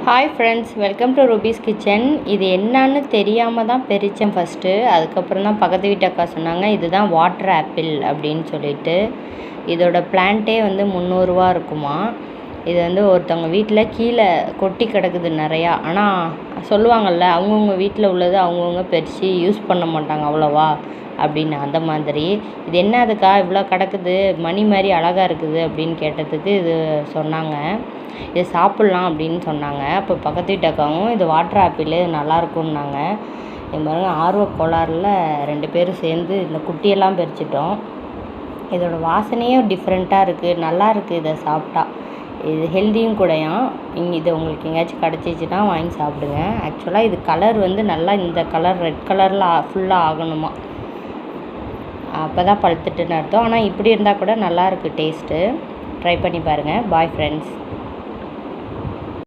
Hi friends, welcome to rupees kitchen. இது என்னான்னு தெரியாமல் தான் பறித்தேன் ஃபஸ்ட்டு. அதுக்கப்புறம் தான் பக்கத்து வீட்டு அக்கா சொன்னாங்க, இதுதான் வாட்டர் ஆப்பிள் அப்படின்னு சொல்லிட்டு. இதோட பிளான்ட்டே வந்து 300 ரூபா இருக்குமா. இது வந்து ஒருத்தவங்க வீட்டில் கீழே கொட்டி கிடக்குது நிறையா. ஆனால் சொல்லுவாங்கள்ல, அவங்கவுங்க வீட்டில் உள்ளது அவங்கவுங்க பறித்து யூஸ் பண்ண மாட்டாங்க அவ்வளோவா அப்படின்னு. அந்த மாதிரி இது என்ன அதுக்கா இவ்வளோ கிடக்குது, மணி மாதிரி அழகாக இருக்குது அப்படின்னு கேட்டதுக்கு இது சொன்னாங்க, இதை சாப்பிட்லாம் அப்படின்னு சொன்னாங்க. அப்போ பக்கத்து வீட்டு அக்காவும் இது வாட்டர் ஆப்பிள் நல்லாயிருக்குன்னாங்க. என் பாருங்க, ஆர்வ கோளாறில் 2 பேரும் சேர்ந்து இந்த குட்டியெல்லாம் பறிச்சிட்டோம். இதோட வாசனையும் டிஃப்ரெண்ட்டாக இருக்குது, நல்லா இருக்குது. இதை சாப்பிட்டா இது ஹெல்த்தியும் கூடயாம். இது உங்களுக்கு எங்கேயாச்சும் கிடச்சிச்சின்னா வாங்கி சாப்பிடுங்க. ஆக்சுவலாக இது கலர் வந்து நல்லா இந்த கலர் ரெட் கலரில் ஃபுல்லாக ஆகணுமா, அப்போ தான் பழுத்துட்டுன்னு அர்த்தம். ஆனால் இப்படி இருந்தால் கூட நல்லாயிருக்கு டேஸ்ட்டு. ட்ரை பண்ணி பாருங்கள். Bye friends.